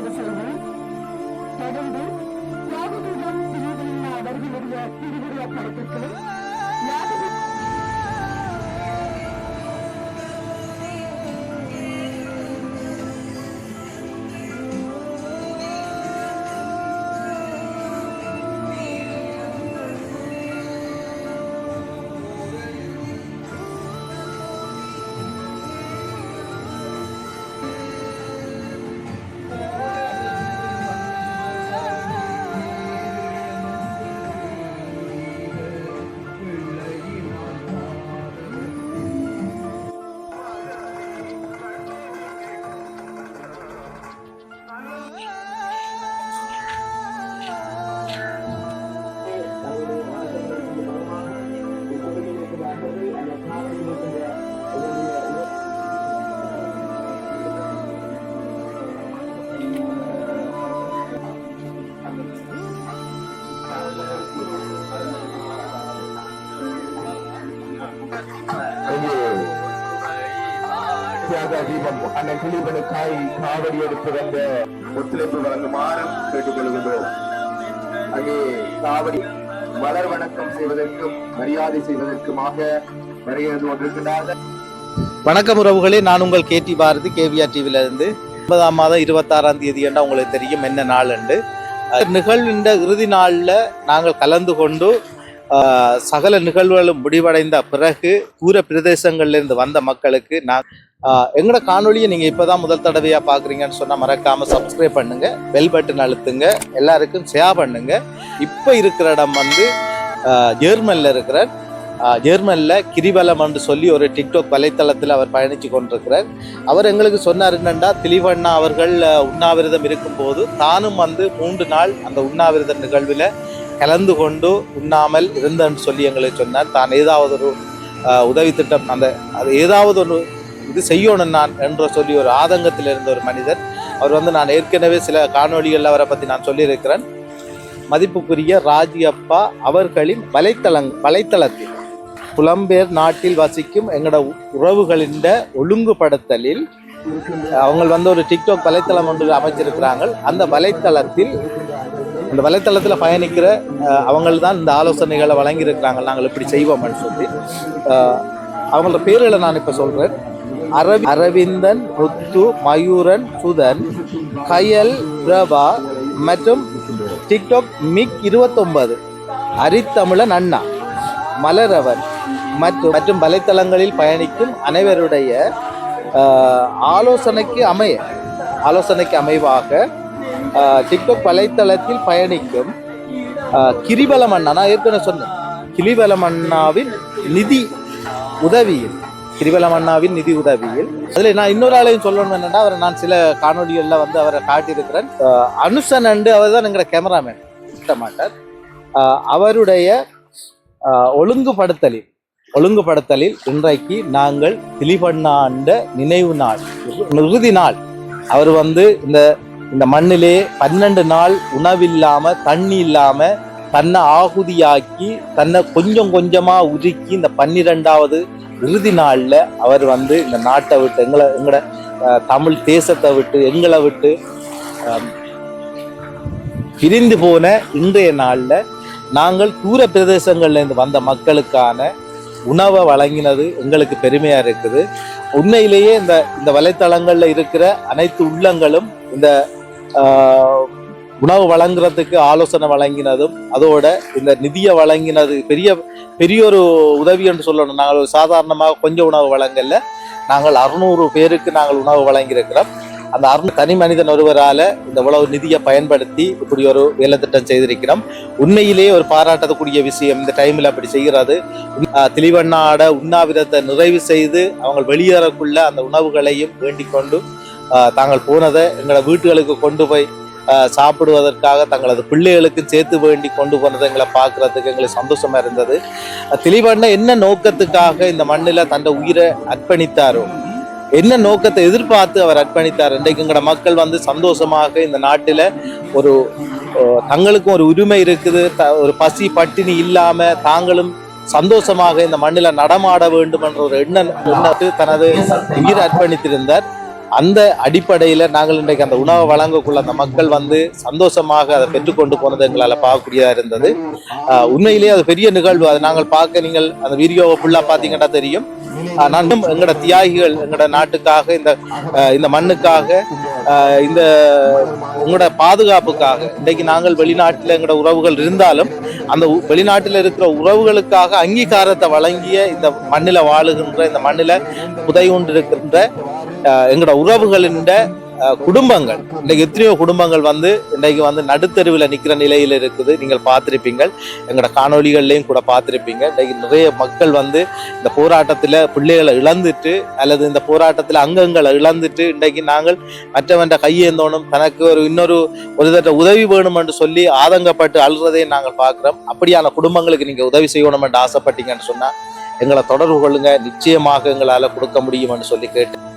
இரண்டாவது செய்தி. தொடர்ந்து யாவதுடன் திருவிழா அவர்களுடைய திருவிழா படத்திற்கு தீபம் அந்த கிளிபனுக்காய் காவடி எடுத்து வந்த ஒத்துழைப்பு வழங்குமாறு கேட்டுக்கொள்கின்றோம். அங்கே காவடி மலர் வணக்கம் செய்வதற்கும் மரியாதை செய்வதற்குமாக வருகிறது கொண்டிருக்கிறார்கள். வணக்கம் உறவுகளே, நான் உங்கள் கேடி பாரதி, கேவிஆர் டிவில இருந்து. 9ஆம் மாதம் 26ஆம் தேதி என்றால் உங்களுக்கு தெரியும் என்ன நாள் என்று. நிகழ்வின் இறுதி நாளில் நாங்கள் கலந்து கொண்டு சகல நிகழ்வுகளும் முடிவடைந்த பிறகு தூர பிரதேசங்கள்லேருந்து வந்த மக்களுக்கு நான் எங்களோட காணொலியை நீங்கள் இப்போ தான் முதல் தடவையாக பார்க்குறீங்கன்னு சொன்னால் மறக்காமல் சப்ஸ்கிரைப் பண்ணுங்கள், பெல் பட்டன் அழுத்துங்க, எல்லாருக்கும் ஷேர் பண்ணுங்கள். இப்போ இருக்கிற இடம் வந்து ஜெர்மனில் இருக்கிற ஜெர்மனில் கிரிவலம் என்று சொல்லி ஒரு டிக்டாக் வலைத்தளத்தில் அவர் பயணித்து கொண்டிருக்கிறார். அவர் எங்களுக்கு சொன்னார் என்னென்னா, திலீவண்ணா அவர்கள் உண்ணாவிரதம் இருக்கும்போது தானும் வந்து 3 நாள் அந்த உண்ணாவிரத நிகழ்வில் கலந்து கொண்டு உண்ணாமல் இருந்தன்னு சொல்லி எங்களுக்கு சொன்னார். தான் ஏதாவது ஒரு உதவி திட்டம் அது ஏதாவது ஒரு இது செய்யணும் நான் என்று சொல்லி ஒரு ஆதங்கத்தில் இருந்த ஒரு மனிதர். அவர் வந்து நான் ஏற்கனவே சில காணொலிகள் அவரை பற்றி நான் சொல்லியிருக்கிறேன். மதிப்புக்குரிய ராஜி அப்பா அவர்களின் வலைத்தளத்தில் புலம்பெயர் நாட்டில் வசிக்கும் எங்களோட உறவுகளின் ஒழுங்குபடுத்தலில் அவங்க வந்து ஒரு டிக்டாக் வலைத்தளம் ஒன்று அமைச்சிருக்கிறாங்க. அந்த வலைத்தளத்தில் பயணிக்கிற அவங்கள் தான் இந்த ஆலோசனைகளை வழங்கியிருக்கிறாங்க. நாங்கள் இப்படி செய்வோம்னு சொல்லி அவங்களோட பேர்களை நான் இப்போ சொல்கிறேன். அரவிந்தன், முத்து, மயூரன், சுதன், கயல், பிரபா மற்றும் டிக்டாக் மிக் 29, அரித்தமிழன் அண்ணா, மலரவன் மற்றும் வலைத்தளங்களில் பயணிக்கும் அனைவருடைய ஆலோசனைக்கு அமைவாக டிக்டாக் வலைத்தளத்தில் பயணிக்கும் கிரிவலம் அண்ணா, நான் ஏற்கனவே சொன்னேன், கிரிவலம் அண்ணாவின் நிதி உதவியில் அதில் நான் இன்னொரு ஆளையும் சொல்லணும் என்னென்னா, அவரை நான் சில காணொலிகளில் வந்து அவரை காட்டியிருக்கிறேன். அனுசன் அண்டு அவர் தான் எங்களோட கேமராமேன் மாட்டார். அவருடைய ஒழுங்குபடுத்தலில் இன்றைக்கு நாங்கள் திலீபண்ணாண்ட நினைவு நாள், இறுதி நாள். அவர் வந்து இந்த மண்ணிலே 12 நாள் உணவில்லாம தண்ணி இல்லாம தன்னை ஆகுதியாக்கி தன்னை கொஞ்சம் கொஞ்சமா உருக்கி இந்த 12வது இறுதி நாள்ல அவர் வந்து இந்த நாட்டை விட்டு எங்களோட தமிழ் தேசத்தை விட்டு எங்களை விட்டு பிரிந்து போன இன்றைய நாள்ல நாங்கள் தூர பிரதேசங்கள்ல இருந்து வந்த மக்களுக்கான உணவை வழங்கினது எங்களுக்கு பெருமையா இருக்குது. உண்மையிலேயே இந்த வலைத்தளங்கள்ல இருக்கிற அனைத்து உள்ளங்களும் இந்த உணவு வழங்குறதுக்கு ஆலோசனை வழங்கினதும் அதோட இந்த நிதியை வழங்கினது பெரிய ஒரு உதவி என்று சொல்லணும். நாங்கள் சாதாரணமாக கொஞ்சம் உணவு வழங்கல, நாங்கள் 600 பேருக்கு நாங்கள் உணவு வழங்கியிருக்கிறோம். அந்த 600 தனி மனிதன் ஒருவரால் இந்த உணவு நிதியை பயன்படுத்தி இப்படி ஒரு வேலை திட்டம் செய்திருக்கிறோம். உண்மையிலேயே ஒரு பாராட்டக்கூடிய விஷயம் இந்த டைமில் அப்படி செய்கிறது. திலீவண்ணாட உண்ணாவிரத்தை நிறைவு செய்து அவங்க வெளியேறக்குள்ள அந்த உணவுகளையும் வேண்டிக் கொண்டு தாங்கள் போனதை எங்களை வீட்டுகளுக்கு கொண்டு போய் சாப்பிடுவதற்காக தங்களது பிள்ளைகளுக்கு சேர்த்து வேண்டி கொண்டு போனதை எங்களை பார்க்கறதுக்கு எங்களுக்கு சந்தோஷமா இருந்தது. திலீவண்ணா என்ன நோக்கத்துக்காக இந்த மண்ணில் தன்னை உயிரை அர்ப்பணித்தாரோ, என்ன நோக்கத்தை எதிர்பார்த்து அவர் அர்ப்பணித்தார், இன்றைக்கு எங்களோட மக்கள் வந்து சந்தோஷமாக இந்த நாட்டில் ஒரு தங்களுக்கும் ஒரு உரிமை இருக்குது, ஒரு பசி பட்டினி இல்லாம தாங்களும் சந்தோஷமாக இந்த மண்ணில் நடமாட வேண்டும் என்ற ஒரு எண்ணத்தை தனது உயிரை அர்ப்பணித்திருந்தார். அந்த அடிப்படையில் நாங்கள் இன்றைக்கு அந்த உணவை வழங்கக்குள்ள அந்த மக்கள் வந்து சந்தோஷமாக அதை பெற்றுக்கொண்டு போனது எங்களால் பார்க்கக்கூடியதாக இருந்தது. உண்மையிலேயே அது பெரிய நிகழ்வு. அதை நாங்கள் பார்க்க நீங்கள் அந்த வீடியோவை ஃபுல்லாக பார்த்தீங்கன்னா தெரியும். நானும் எங்களோட தியாகிகள் எங்களோட நாட்டுக்காக இந்த மண்ணுக்காக இந்த உங்களோட பாதுகாப்புக்காக இன்றைக்கு நாங்கள் வெளிநாட்டில் எங்களோட உறவுகள் இருந்தாலும் அந்த வெளிநாட்டில் இருக்கிற உறவுகளுக்காக அங்கீகாரத்தை வழங்கிய இந்த மண்ணில் வாழுகின்ற இந்த மண்ணில் புதை கொண்டிருக்கின்ற எங்களோட உறவுகளின் குடும்பங்கள் இன்றைக்கு எத்தனையோ குடும்பங்கள் வந்து இன்றைக்கு வந்து நடுத்தருவில் நிற்கிற நிலையில் இருக்குது. நீங்கள் பார்த்துருப்பீங்கள், எங்களோட காணொலிகள்லையும் கூட பார்த்துருப்பீங்க. இன்றைக்கு நிறைய மக்கள் வந்து இந்த போராட்டத்தில் பிள்ளைகளை இழந்துட்டு அல்லது இந்த போராட்டத்தில் அங்கங்களை இழந்துட்டு இன்றைக்கு நாங்கள் மற்றவன்ற கையேந்தோனும் தனக்கு இன்னொரு உதவி வேணும் என்று சொல்லி ஆதங்கப்பட்டு அழுறதையும் நாங்கள் பார்க்குறோம். அப்படியான குடும்பங்களுக்கு நீங்கள் உதவி செய்யணும் என்று ஆசைப்பட்டீங்கன்னு சொன்னால் எங்களை தொடர்பு கொள்ளுங்க, நிச்சயமாக எங்களால் கொடுக்க முடியும் என்று சொல்லி கேட்டு